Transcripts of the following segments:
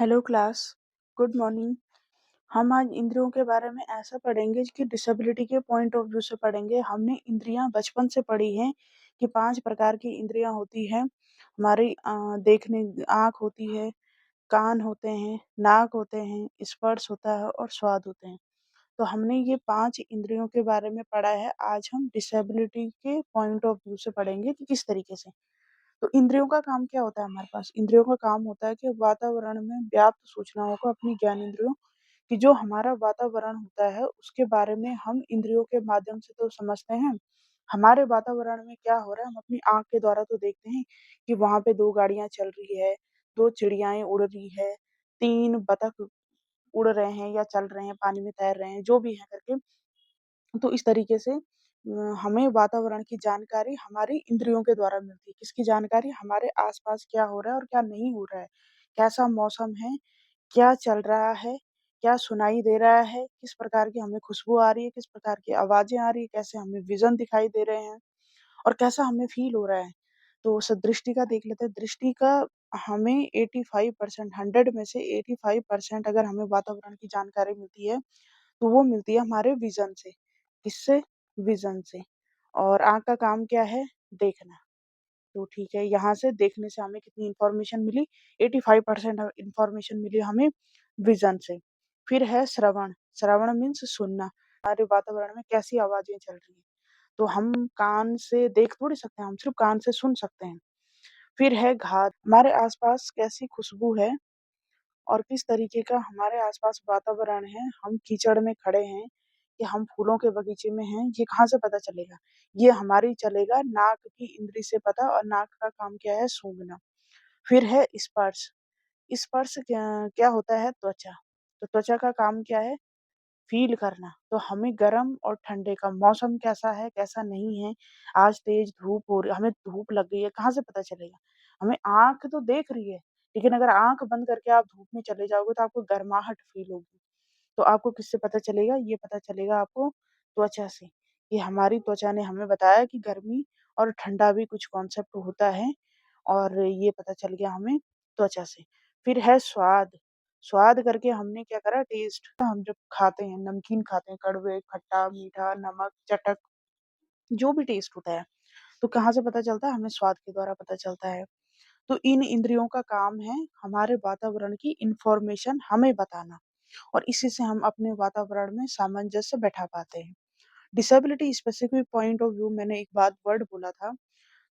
Hello class, good morning. हम आज इंद्रियों के बारे में ऐसा पढ़ेंगे कि डिसेबिलिटी के पॉइंट ऑफ व्यू से पढ़ेंगे। हमने इंद्रियां बचपन से पढ़ी हैं कि 5 प्रकार की इंद्रियां होती हैं। हमारी देखने आँख होती है, कान होते हैं, नाक होते हैं, स्पर्श होता है और स्वाद होते हैं। तो हमने ये 5 इंद्रियों के बारे में पढ़ा है। आज हम डिसेबिलिटी के पॉइंट ऑफ व्यू से पढ़ेंगे कि किस तरीके से। तो इंद्रियों का काम क्या होता है हमारे पास? इंद्रियों का काम होता है कि वातावरण में व्याप्त सूचनाओं को अपनी ज्ञान इंद्रियों कि जो हमारा वातावरण होता है उसके बारे में हम इंद्रियों के माध्यम से तो समझते हैं। हमारे वातावरण में क्या हो रहा है हम अपनी आँख के द्वारा तो देखते हैं कि वहाँ पे 2 गाड़ियाँ चल रही है, 2 चिड़ियाएँ उड़ रही है, 3 बतख उड़ रहे हैं या चल रहे हैं, पानी में तैर रहे हैं, जो भी है करके। तो इस तरीके से हमें वातावरण की जानकारी हमारी इंद्रियों के द्वारा मिलती है। किसकी जानकारी? हमारे आस-पास क्या हो रहा है और क्या नहीं हो रहा है। कैसा मौसम है, क्या चल रहा है, क्या सुनाई दे रहा है, किस प्रकार की हमें खुशबू आ रही है, किस प्रकार की आवाज़ें आ रही है, कैसे हमें विज़न दिखाई दे रहे हैं और कैसा हमें फ़ील हो रहा है। तो दृष्टि का देख लेते हैं। दृष्टि का हमें 85% 100 में से 85% अगर हमें वातावरण की जानकारी मिलती है तो वो मिलती है हमारे विज़न से। किससे? विज़न से। और आँख का काम क्या है? देखना। तो ठीक है, यहाँ से देखने से हमें कितनी इन्फॉर्मेशन मिली? 85% इन्फॉर्मेशन मिली हमें विज़न से। फिर है श्रवण। श्रवण मीन्स सुनना। हमारे वातावरण में कैसी आवाज़ें चल रही हैं। तो हम कान से देख थोड़ी सकते हैं, हम सिर्फ़ कान से सुन सकते हैं। फिर है घ्राण। हमारे आस-पास कैसी खुशबू है और किस तरीके का हमारे आस-पास वातावरण है, हम कीचड़ में खड़े हैं या हम फूलों के बगीचे में हैं, ये कहाँ से पता चलेगा? ये हमारी चलेगा नाक की इंद्री से पता और नाक का काम क्या है? सूँघना। फिर है स्पर्श। स्पर्श क्या क्या होता है? त्वचा। तो त्वचा का काम क्या है? फ़ील करना। तो हमें गरम और ठंडे का मौसम कैसा है, कैसा नहीं है, आज तेज़ धूप हो रही हमें धूप लग गई है, कहाँ से पता चलेगा? हमें आँख तो देख रही है, लेकिन अगर आँख बंद करके आप धूप में चले जाओगे तो आपको गर्माहट फ़ील होगी। तो आपको किससे पता चलेगा? ये पता चलेगा आपको त्वचा से। ये हमारी त्वचा ने हमें बताया कि गर्मी और ठंडा भी कुछ कॉन्सेप्ट होता है और ये पता चल गया हमें त्वचा से। फिर है स्वाद। स्वाद करके हमने क्या करा टेस्ट हम जब खाते हैं, नमकीन खाते हैं, कड़वे, खट्टा, मीठा, नमक, चटक जो भी टेस्ट होता है, तो कहाँ से पता चलता है? हमें स्वाद के द्वारा पता चलता है। तो इन इंद्रियों का काम है हमारे वातावरण की इन्फॉर्मेशन हमें बताना और इसी से हम अपने वातावरण में सामंजस्य बैठा पाते हैं। Disability specific point of view मैंने एक बात वर्ड बोला था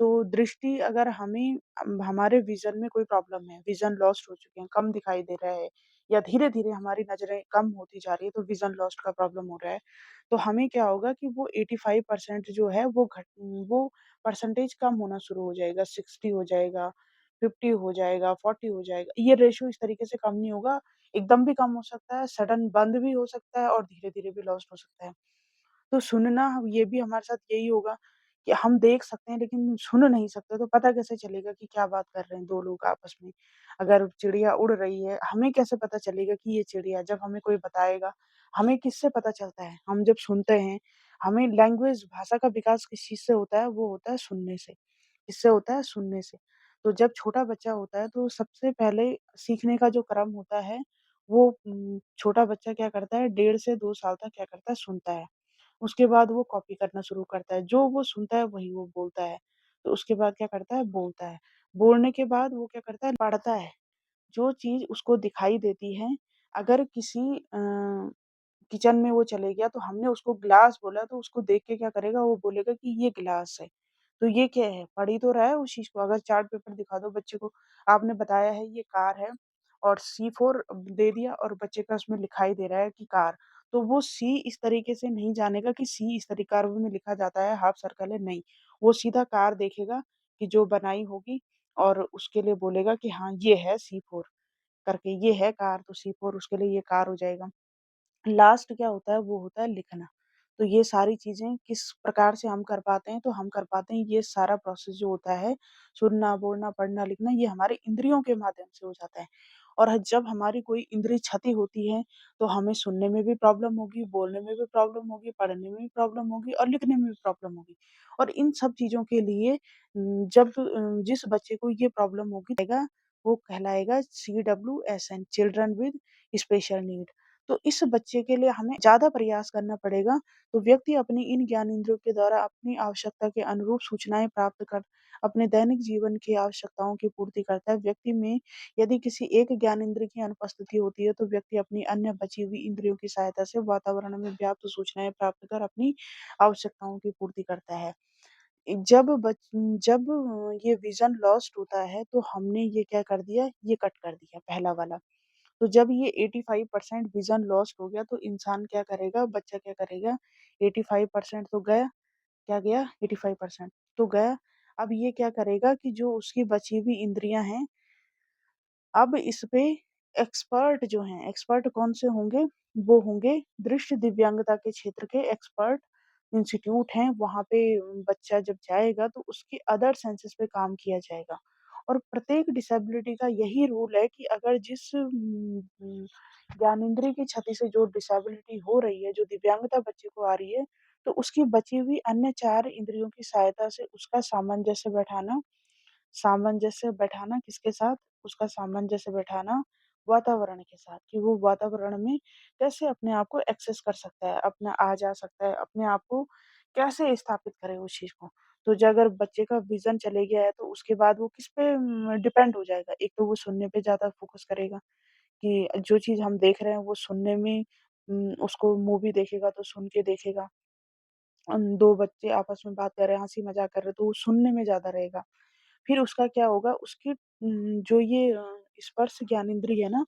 तो दृष्टि अगर हमें हमारे विज़न में कोई प्रॉब्लम है, विज़न लॉस्ट हो चुके हैं, कम दिखाई दे रहा है या धीरे-धीरे हमारी नज़रें कम होती जा रही है, तो विज़न लॉस्ट का प्रॉब्लम हो रहा है। तो हमें क्या होगा कि वो 85% जो है वो परसेंटेज कम होना शुरू हो जाएगा, 60 हो जाएगा, 50 हो जाएगा, 40 हो जाएगा। ये रेशियो इस तरीके से कम नहीं होगा, एकदम भी कम हो सकता है, सडन बंद भी हो सकता है और धीरे-धीरे भी लॉस्ट हो सकता है। तो सुनना ये भी हमारे साथ यही होगा कि हम देख सकते हैं लेकिन सुन नहीं सकते, तो पता कैसे चलेगा कि क्या बात कर रहे हैं 2 लोग आपस में? अगर चिड़िया उड़ रही है, हमें कैसे पता चलेगा कि ये चिड़िया जब हमें कोई बताएगा, हमें किससे पता चलता है? हम जब सुनते हैं, हमें लैंग्वेज भाषा का विकास किस चीज़ से होता है? वो होता है सुनने से। किससे होता है? सुनने से। तो जब छोटा बच्चा होता है तो सबसे पहले सीखने का जो क्रम होता है, वो छोटा बच्चा क्या करता है 1.5 से 2 साल तक क्या करता है? सुनता है। उसके बाद वो कॉपी करना शुरू करता है, जो वो सुनता है वही वो बोलता है। तो उसके बाद क्या करता है बोलता है। बोलने के बाद वो क्या करता है पढ़ता है। जो चीज़ उसको दिखाई देती है, अगर किसी किचन में वो चले गया तो हमने उसको ग्लास बोला तो उसको देख के क्या करेगा वो बोलेगा कि ये ग्लास है। तो ये क्या है? पढ़ ही तो रहा है उस चीज़ को। अगर चार्ट पेपर दिखा दो बच्चे को, आपने बताया है ये कार है और C4 दे दिया और बच्चे का उसमें लिखाई दे रहा है कि कार। तो वो सी इस तरीके से नहीं जानेगा कि सी इस कार में लिखा जाता है, हाफ सर्कल है, नहीं। वो सीधा कार देखेगा कि जो बनाई होगी और उसके लिए बोलेगा कि हाँ, ये है C4 करके, ये है कार तो C4 उसके लिए ये कार हो जाएगा। लास्ट क्या होता है, वो होता है लिखना। तो ये सारी चीज़ें किस प्रकार से हम कर पाते हैं, तो हम कर पाते हैं ये सारा प्रोसेस जो होता है, सुनना, बोलना, पढ़ना, लिखना, ये हमारे इंद्रियों के माध्यम से हो जाता है। और जब हमारी कोई इंद्रिय क्षति होती है, तो हमें सुनने में भी प्रॉब्लम होगी, बोलने में भी प्रॉब्लम होगी, पढ़ने में भी प्रॉब्लम होगी और लिखने में भी प्रॉब्लम होगी। और इन सब चीज़ों के लिए जिस बच्चे को ये प्रॉब्लम होगी वो कहलाएगा CWSN, children with special need. तो इस बच्चे के लिए हमें ज़्यादा प्रयास करना पड़ेगा, तो व्यक्ति अपनी इन ज्ञानेंद्रियों के द्वारा अपनी आवश्यकता के अनुरूप सूचनाएँ प्राप्त कर अपने दैनिक जीवन की आवश्यकताओं की पूर्ति करता है। व्यक्ति में यदि किसी एक ज्ञानेंद्रिय की अनुपस्थिति होती है, तो व्यक्ति अपनी अन्य बची हुई इंद्रियों की सहायता से वातावरण में व्याप्त सूचनाएँ प्राप्त कर अपनी आवश्यकताओं की पूर्ति करता है। जब जब ये विज़न लॉस्ट होता है, तो हमने ये क्या कर दिया, ये कट कर दिया पहला वाला। तो जब ये 85% विज़न लॉस्ट हो गया, तो इंसान क्या करेगा, बच्चा क्या करेगा, 85% तो गया, क्या गया, 85% तो गया। अब ये क्या करेगा कि जो उसकी बची हुई इंद्रियाँ हैं, अब इस पे एक्सपर्ट जो हैं, एक्सपर्ट कौन से होंगे? वो होंगे दृष्टि दिव्यांगता के क्षेत्र के एक्सपर्ट इंस्टीट्यूट हैं, वहाँ पे बच्चा जब जाएगा तो उसके अदर सेंसेस पे काम किया जाएगा। और प्रत्येक डिसेबिलिटी का यही रूल है कि अगर जिस ज्ञानेंद्रिय की क्षति से जो डिसेबिलिटी हो रही है, जो दिव्यांगता बच्चे को आ रही है, तो उसकी बची हुई अन्य 4 इंद्रियों की सहायता से उसका सामंजस्य बैठाना किसके साथ? उसका सामंजस्य बैठाना वातावरण के साथ, कि वो वातावरण में कैसे अपने आप को एक्सेस कर सकता है, अपना आ जा सकता है, अपने आप को कैसे स्थापित करे उस चीज़ को। तो जो अगर बच्चे का विज़न चले गया है, तो उसके बाद वो किस पे डिपेंड हो जाएगा। एक तो वो सुनने पे ज़्यादा फ़ोकस करेगा कि जो चीज़ हम देख रहे हैं वो सुनने में उसको मूवी देखेगा तो सुन के देखेगा। 2 बच्चे आपस में बात कर रहे हैं, हँसी-मज़ाक कर रहे हैं, तो वो सुनने में ज़्यादा रहेगा। फिर उसका क्या होगा, उसकी जो ये स्पर्श ज्ञानेंद्रिय है ना,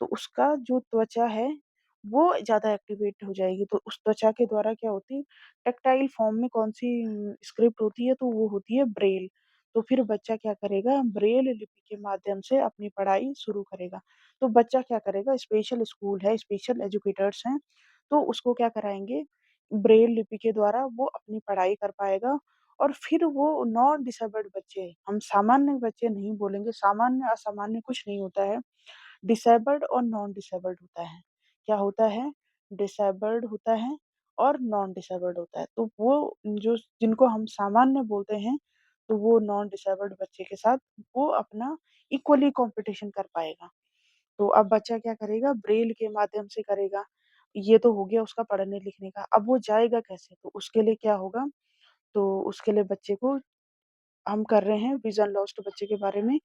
तो उसका जो त्वचा है, वो ज़्यादा एक्टिवेट हो जाएगी। तो उस त्वचा के द्वारा क्या होती है, टैक्टाइल फॉर्म में कौन-सी स्क्रिप्ट होती है, तो वो होती है ब्रेल। तो फिर बच्चा क्या करेगा, ब्रेल लिपि के माध्यम से अपनी पढ़ाई शुरू करेगा। तो बच्चा क्या करेगा, स्पेशल स्कूल है, स्पेशल एजुकेटर्स हैं, तो उसको क्या कराएँगे, ब्रेल लिपि के द्वारा वो अपनी पढ़ाई कर पाएगा। और फिर वो नॉन डिसेबल्ड बच्चे, हम सामान्य बच्चे नहीं बोलेंगे, सामान्य, असामान्य कुछ नहीं होता है। डिसेबल्ड और नॉन डिसेबल्ड होता है। क्या होता है? डिसेबल्ड होता है और नॉन डिसेबल्ड होता है। तो वो जो जिनको हम सामान्य बोलते हैं, तो वो नॉन डिसेबल्ड बच्चे के साथ वो अपना इक्वली कॉम्पिटिशन कर पाएगा। तो अब बच्चा क्या करेगा? ब्रेल के माध्यम से करेगा। ये तो हो गया उसका पढ़ने-लिखने का। अब वो जाएगा कैसे? तो उसके लिए क्या होगा? तो उसके लिए बच्चे को, हम कर रहे हैं विज़न लॉस्ट बच्चे के बारे में,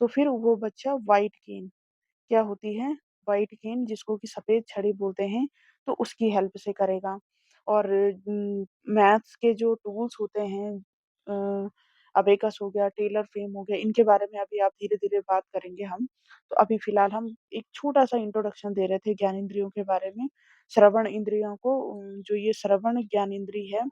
तो फिर वो बच्चा व्हाइट केन, क्या होती है? व्हाइट केन, जिसको कि सफ़ेद छड़ी बोलते हैं, तो उसकी हेल्प से करेगा। और मैथ्स के जो टूल्स होते हैं, अ, अबेकस हो गया, टेलर फ्रेम हो गया, इनके बारे में अभी आप धीरे-धीरे बात करेंगे हम। तो अभी फ़िलहाल हम एक छोटा-सा इंट्रोडक्शन दे रहे थे ज्ञानेंद्रियों के बारे में। श्रवण इंद्रियों को, जो ये श्रवण ज्ञानेंद्रिय है,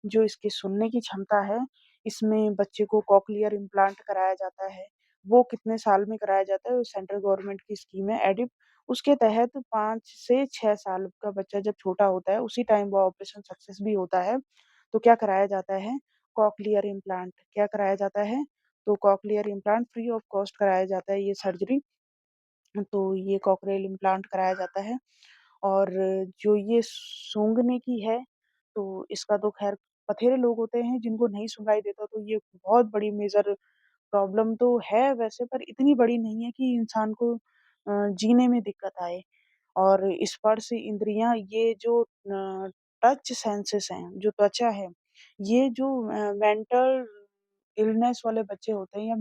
जो इसकी सुनने की क्षमता है, इसमें बच्चे को कॉकलियर इम्प्लांट कराया जाता है। वो कितने साल में कराया जाता है? वो सेंट्रल गवर्नमेंट की स्कीम है एडिप, उसके तहत 5 से 6 साल का बच्चा जब छोटा होता है, उसी टाइम वो ऑपरेशन सक्सेस भी होता है। तो क्या कराया जाता है? Cochlear implant. क्या कराया जाता है? तो cochlear implant free of cost कराया जाता है, ये सर्जरी। तो ये कॉकलियर इम्प्लांट कराया जाता है। और जो ये सूँघने की है, तो इसका तो ख़ैर बथेरे लोग होते हैं जिनको नहीं सुनाई देता, तो ये बहुत बड़ी मेजर प्रॉब्लम तो है वैसे, पर इतनी बड़ी नहीं है कि इंसान को जीने में दिक्कत आए। और स्पर्श इंद्रियाँ, ये जो टच सेंसेस हैं, जो त्वचा है, ये जो मेंटल इलनेस वाले बच्चे होते हैं, या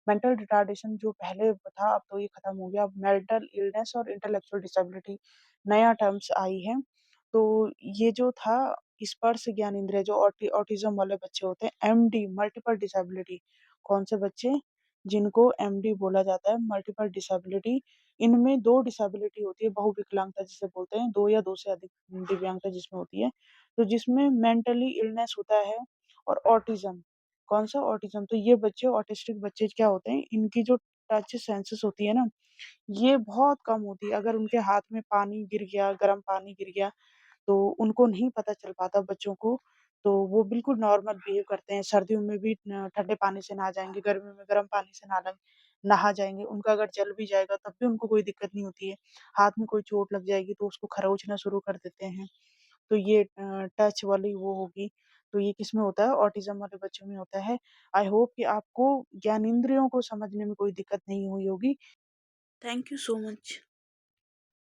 मेंटल रिटार्डेशन जो पहले था, अब तो ये खत्म हो गया। अब मेंटल इलनेस और इंटेलेक्चुअल डिसेबिलिटी नया टर्म्स आई है। तो ये जो था स्पर्श ज्ञानेंद्रिय, जो ऑटिज़्म वाले बच्चे होते हैं, एमडी मल्टीपल डिसेबिलिटी, कौन से बच्चे? जिनको एमडी बोला जाता है, मल्टीपल डिसेबिलिटी। इनमें 2 डिसेबिलिटी होती है, बहुविकलांगता जिसे बोलते हैं, 2 या 2 से अधिक दिव्यांगता जिसमें होती है। तो जिसमें मेंटली इलनेस होता है, और ऑटिज़्म, कौन-सा? ऑटिज़्म। तो ये बच्चे, ऑटिस्टिक बच्चे क्या होते हैं, इनकी जो टच सेंसेस होती है ना, ये बहुत कम होती है। अगर उनके हाथ में पानी गिर गया, गर्म पानी गिर गया, तो उनको नहीं पता चल पाता बच्चों को, तो वो बिल्कुल नॉर्मल बिहेव करते हैं। सर्दियों में भी ठंडे पानी से नहा जाएँगे, गर्मियों में गर्म पानी से नहा जाएँगे। उनका अगर जल भी जाएगा तब भी उनको कोई दिक्कत नहीं होती है। हाथ में कोई चोट लग जाएगी तो उसको खरोंचना शुरू कर देते हैं। तो ये टच वाली वो होगी। तो ये किसमें होता है? ऑटिज़्म वाले बच्चों में होता है। आई होप कि आपको ज्ञानेंद्रियों को समझने में कोई दिक्कत नहीं हुई होगी। Thank you so much.